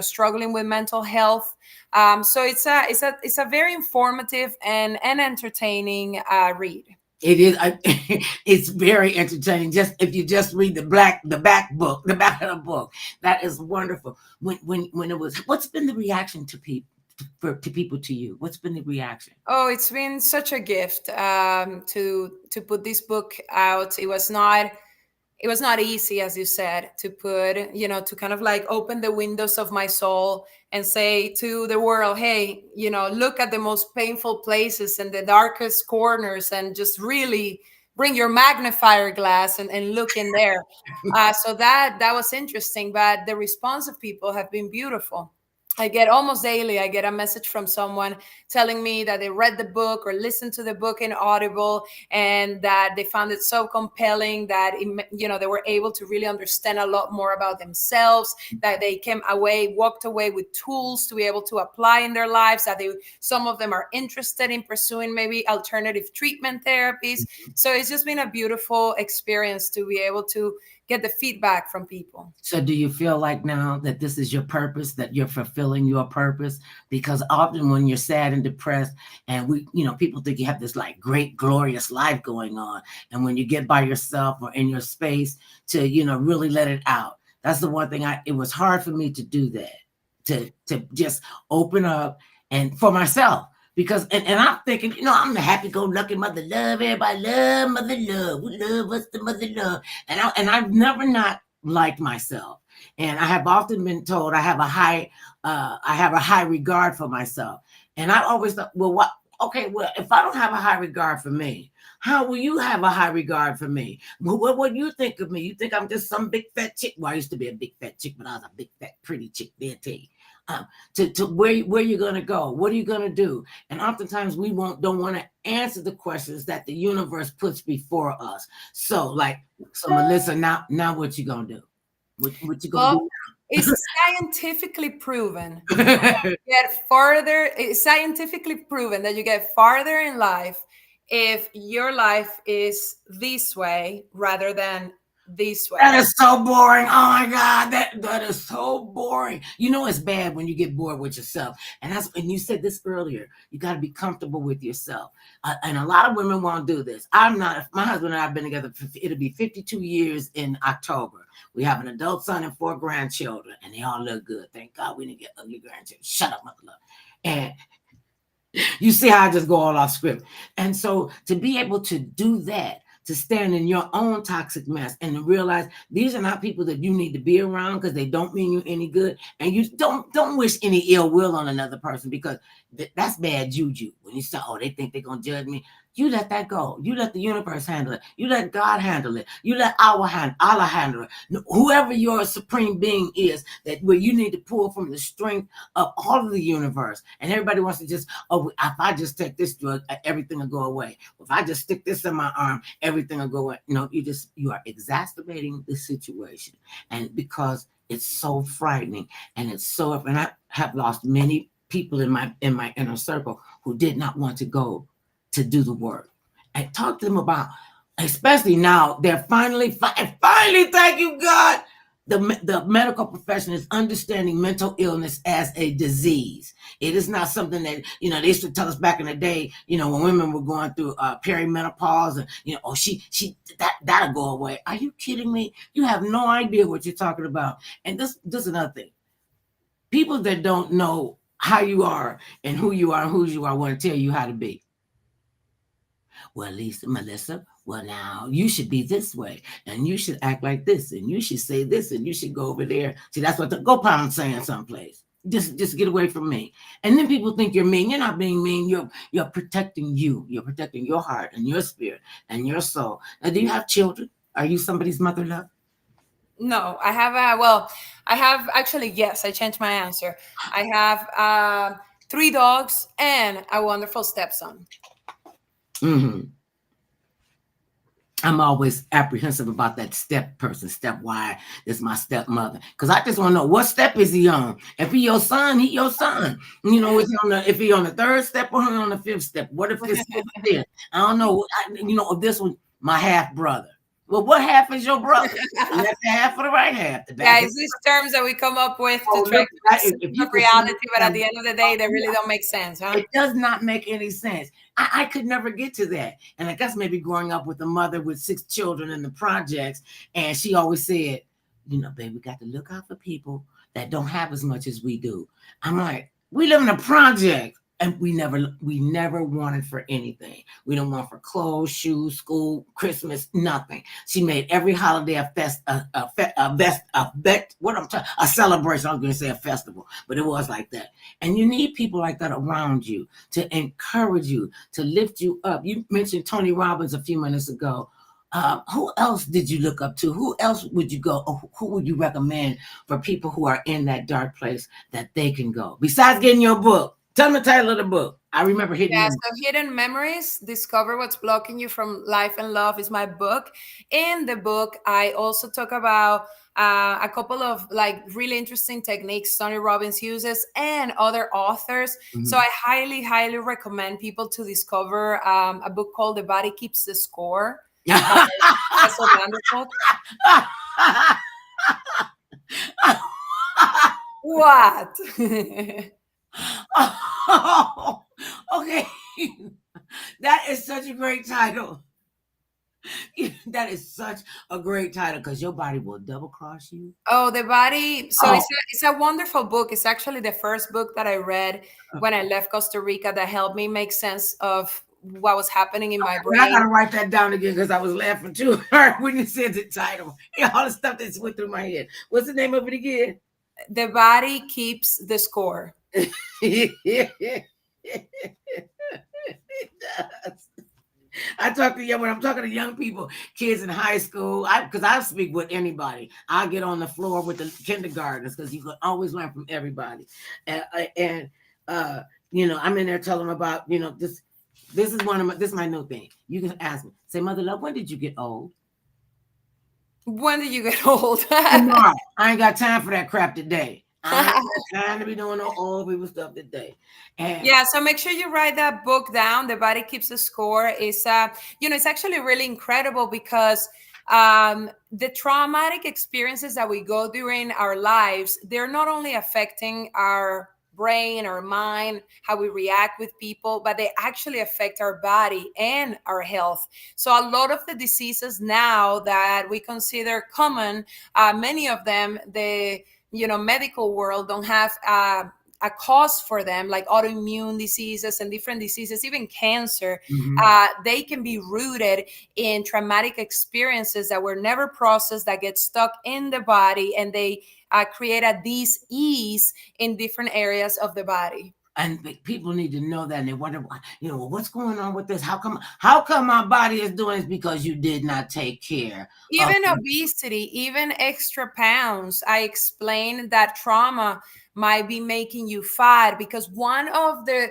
S2: struggling with mental health. So it's a very informative and entertaining read.
S1: It is. It's very entertaining. If you just read the back of the book, that is wonderful. When it was, what's been the reaction to people? To you, what's been the reaction?
S2: Oh, it's been such a gift to put this book out. It was not easy, as you said, to put, to kind of like open the windows of my soul and say to the world, hey, look at the most painful places and the darkest corners and just really bring your magnifier glass and look in there. So that was interesting, but the response of people have been beautiful. I get almost daily, I get a message from someone telling me that they read the book or listened to the book in Audible and that they found it so compelling that, they were able to really understand a lot more about themselves, that they walked away with tools to be able to apply in their lives, that some of them are interested in pursuing maybe alternative treatment therapies. So it's just been a beautiful experience to be able to get the feedback from people.
S1: So do you feel like now that this is your purpose, that you're fulfilling your purpose? Because often when you're sad and depressed and people think you have this like great, glorious life going on. And when you get by yourself or in your space to, really let it out. That's the one thing it was hard for me to do that, to just open up and for myself. Because, and I'm thinking, I'm the happy-go-lucky mother love. Everybody love mother love. We love us the mother love. And I've never not liked myself. And I have often been told I have a high regard for myself. And I always thought, well, if I don't have a high regard for me, how will you have a high regard for me? What do you think of me? You think I'm just some big fat chick? Well, I used to be a big fat chick, but I was a big fat pretty chick then too. To where you're going to go, what are you going to do? And oftentimes we don't want to answer the questions that the universe puts before us. So Melissa, now what you going to do? What you going to do?
S2: It's scientifically proven. It's scientifically proven that you get farther in life if your life is this way rather than this way.
S1: That is so boring. Oh my God, that is so boring. You know it's bad when you get bored with yourself. And you said this earlier. You got to be comfortable with yourself. And a lot of women won't do this. I'm not. My husband and I have been together. It'll be 52 years in October. We have an adult son and 4 grandchildren, and they all look good. Thank God we didn't get ugly grandchildren. Shut up, mother love. And you see how I just go all off script. And so to be able to do that, to stand in your own toxic mess and to realize these are not people that you need to be around because they don't mean you any good. And you don't wish any ill will on another person, because that's bad juju. When you say, oh, they think they're going to judge me. You let that go. You let the universe handle it. You let God handle it. You let Allah handle it. Whoever your supreme being is, that where you need to pull from the strength of all of the universe. And everybody wants to just, oh, if I just take this drug, everything will go away. If I just stick this in my arm, everything will go away. No, you are exacerbating the situation. And because it's so frightening, and I have lost many people in my inner circle who did not want to go to do the work. And talk to them about, especially now, they're finally, thank you, God, the medical profession is understanding mental illness as a disease. It is not something that, they used to tell us back in the day, when women were going through perimenopause and, that'll go away. Are you kidding me? You have no idea what you're talking about. And this is another thing. People that don't know how you are and who you are and whose you are want to tell you how to be. Well, Lisa, Melissa, well, now you should be this way, and you should act like this, and you should say this, and you should go over there. See, that's what go pound saying someplace. Just get away from me. And then people think you're mean. You're not being mean. You're protecting you. You're protecting your heart and your spirit and your soul. Now, do you have children? Are you somebody's mother, love?
S2: No, I have actually, yes, I changed my answer. I have 3 dogs and a wonderful stepson.
S1: Mm-hmm. I'm always apprehensive about that step person, step why is my stepmother, because I just want to know what step is he on. If he your son, he your son. If he on the 3rd step or on the 5th step. What if this there? I don't know. If this one my half brother. Well, what half is your brother? The left half or the right half?
S2: It's these terms that we come up with to try to make reality, but at the end of the day, they really don't make sense, huh?
S1: It does not make any sense. I could never get to that. And I guess maybe growing up with a mother with 6 children in the projects, and she always said, babe, we got to look out for people that don't have as much as we do. I'm like, we live in a project. And we never wanted for anything. We don't want for clothes, shoes, school, Christmas, nothing. She made every holiday a celebration. I was going to say a festival, but it was like that. And you need people like that around you to encourage you, to lift you up. You mentioned Tony Robbins a few minutes ago. Who else did you look up to? Who else would you go? Or who would you recommend for people who are in that dark place that they can go? Besides getting your book. Tell me the title of the book. I remember
S2: Hidden Memories, Discover What's Blocking You from Life and Love is my book. In the book, I also talk about a couple of really interesting techniques Tony Robbins uses and other authors. Mm-hmm. So I highly, highly recommend people to discover a book called The Body Keeps the Score. That's so wonderful. What?
S1: Oh, okay. That is such a great title. That is such a great title, because your body will double cross you.
S2: Oh, The Body. So it's a wonderful book. It's actually the first book that I read when I left Costa Rica that helped me make sense of what was happening in my brain.
S1: I gotta write that down again, because I was laughing too hard when you said the title. All the stuff that went through my head. What's the name of it again?
S2: The Body Keeps the Score.
S1: It does. When I'm talking to young people, kids in high school, because I speak with anybody. I get on the floor with the kindergartners, because you can always learn from everybody. And I'm in there telling them about, this is this is my new thing. You can ask me, say, Mother Love, when did you get old?
S2: When do you get old?
S1: Tomorrow. I ain't got time for that crap today. I ain't got time to be doing no old people stuff today. And
S2: Yeah, so make sure you write that book down. The Body Keeps a Score. Is it's actually really incredible because the traumatic experiences that we go during our lives, they're not only affecting our brain, our mind, how we react with people, but they actually affect our body and our health. So a lot of the diseases now that we consider common, many of them, the medical world don't have a cause for them, like autoimmune diseases and different diseases, even cancer. They can be rooted in traumatic experiences that were never processed, that get stuck in the body, and they create a dis-ease in different areas of the body.
S1: And people need to know that, and they wonder why, what's going on with this? How come my body is doing this? Because you did not take care of
S2: Even obesity, even extra pounds. I explained that trauma might be making you fat because one of the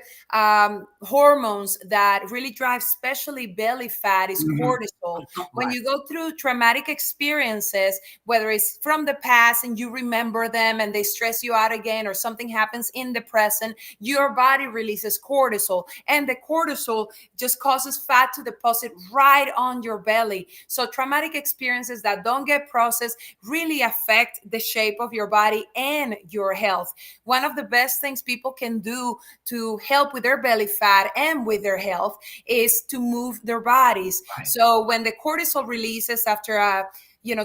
S2: hormones that really drives especially belly fat is cortisol. When you go through traumatic experiences, whether it's from the past and you remember them and they stress you out again, or something happens in the present, your body releases cortisol, and the cortisol just causes fat to deposit right on your belly. So traumatic experiences that don't get processed really affect the shape of your body and your health. One of the best things people can do to help with their belly fat and with their health is to move their bodies.
S1: Right.
S2: So when the cortisol releases after a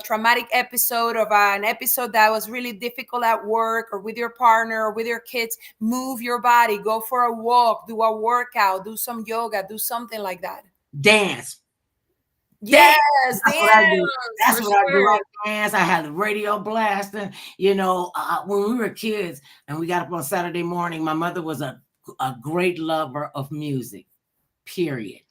S2: traumatic episode of an episode that was really difficult at work or with your partner or with your kids, move your body, go for a walk, do a workout, do some yoga, do something like that.
S1: Dance.
S2: Yes,
S1: That's what I do. That's
S2: for
S1: what I do.
S2: sure.
S1: I dance. I had the radio blasting. When we were kids and we got up on Saturday morning, my mother was a great lover of music, period.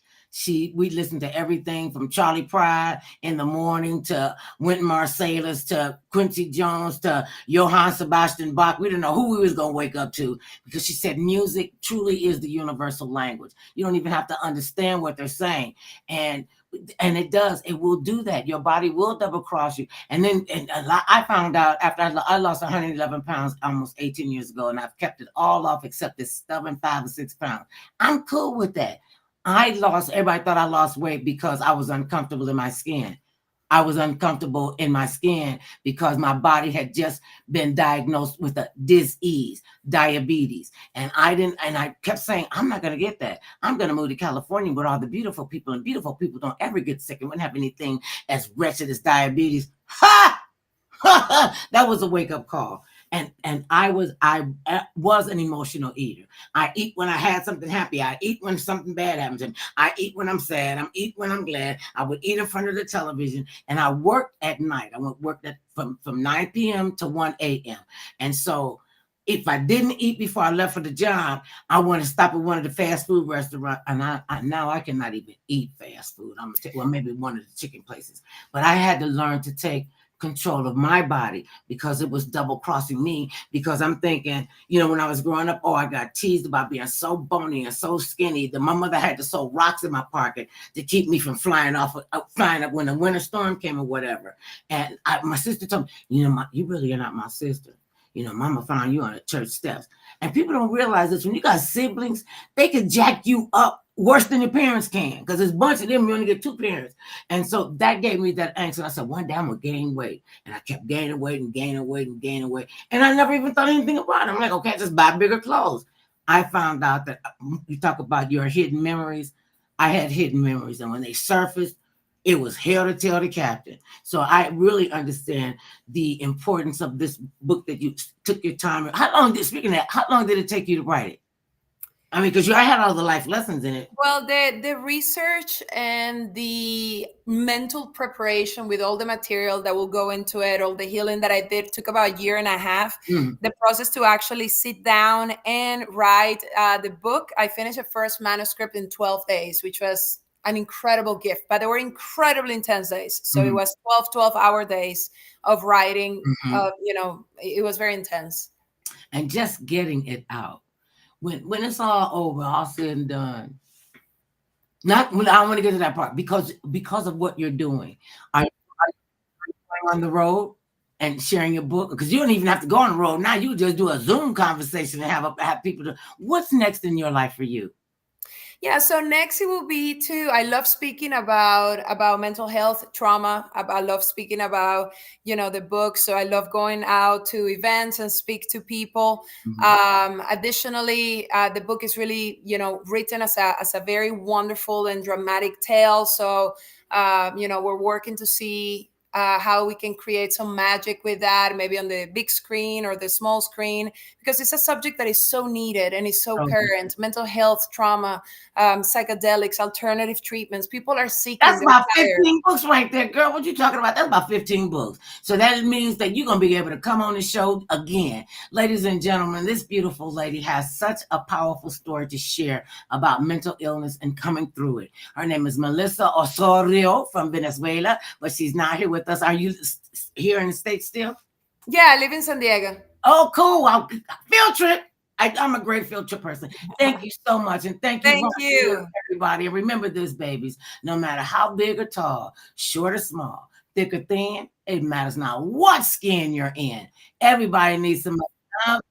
S1: We listened to everything from Charlie Pride in the morning to Wynton Marsalis to Quincy Jones to Johann Sebastian Bach. We didn't know who we was going to wake up to, because she said music truly is the universal language. You don't even have to understand what they're saying. And it does. It will do that. Your body will double cross you. And then I found out after I lost 111 pounds almost 18 years ago, and I've kept it all off except this stubborn 5 or 6 pounds. I'm cool with that. Everybody thought I lost weight because I was uncomfortable in my skin. I was uncomfortable in my skin because my body had just been diagnosed with a disease, diabetes. And I kept saying, I'm not going to get that. I'm going to move to California with all the beautiful people, and beautiful people don't ever get sick and wouldn't have anything as wretched as diabetes. Ha! That was a wake-up call. And I was an emotional eater. I eat when I had something happy. I eat when something bad happens to me. I eat when I'm sad. I eat when I'm glad. I would eat in front of the television, and I worked at night. I worked from 9 p.m. to 1 a.m. And so if I didn't eat before I left for the job, I wanted to stop at one of the fast food restaurants. And now I cannot even eat fast food. Maybe one of the chicken places. But I had to learn to take control of my body because it was double crossing me, because I'm thinking, when I was growing up, I got teased about being so bony and so skinny that my mother had to sew rocks in my pocket to keep me from flying up when a winter storm came or whatever. And my sister told me, you really are not my sister. Mama found you on the church steps. And people don't realize this. When you got siblings, they can jack you up worse than your parents can, because there's a bunch of them, you only get 2 parents. And so that gave me that angst. And I said, one day I'm going to gain weight. And I kept gaining weight and gaining weight and gaining weight. And I never even thought anything about it. I'm like, okay, just buy bigger clothes. I found out that you talk about your hidden memories. I had hidden memories. And when they surfaced, it was hell to tell the captain. So I really understand the importance of this book that you took your time. How long did it take you to write it? I mean, because I had all the life lessons in it.
S2: Well, the research and the mental preparation with all the material that will go into it, all the healing that I did, took about 1.5 years. The process to actually sit down and write the book, I finished the first manuscript in 12 days, which was an incredible gift. But they were incredibly intense days. So it was 12-hour days of writing. It was very intense.
S1: And just getting it out. When it's all over, all said and done. I don't want to get to that part because of what you're doing. Are you on the road and sharing your book? Because you don't even have to go on the road now. You just do a Zoom conversation and have people to. What's next in your life for you?
S2: Yeah, so next it will be I love speaking about mental health, trauma. I love speaking about, the book. So I love going out to events and speak to people. Additionally, the book is really, written as a very wonderful and dramatic tale. So, we're working to see how we can create some magic with that, maybe on the big screen or the small screen, because it's a subject that is so needed and is so current. Mental health, trauma, psychedelics, alternative treatments. People are seeking.
S1: That's about 15 books right there, girl. What you talking about? That's about 15 books. So that means that you're going to be able to come on the show again. Ladies and gentlemen, this beautiful lady has such a powerful story to share about mental illness and coming through it. Her name is Melissa Osorio from Venezuela, but she's not here with us. Are you here in the States still?
S2: Yeah, I live in San Diego.
S1: Oh, cool. Field trip. I'm a great field trip person. Thank you so much. And thank you, everybody. And remember this, babies. No matter how big or tall, short or small, thick or thin, it matters not what skin you're in. Everybody needs some love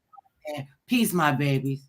S1: and peace, my babies.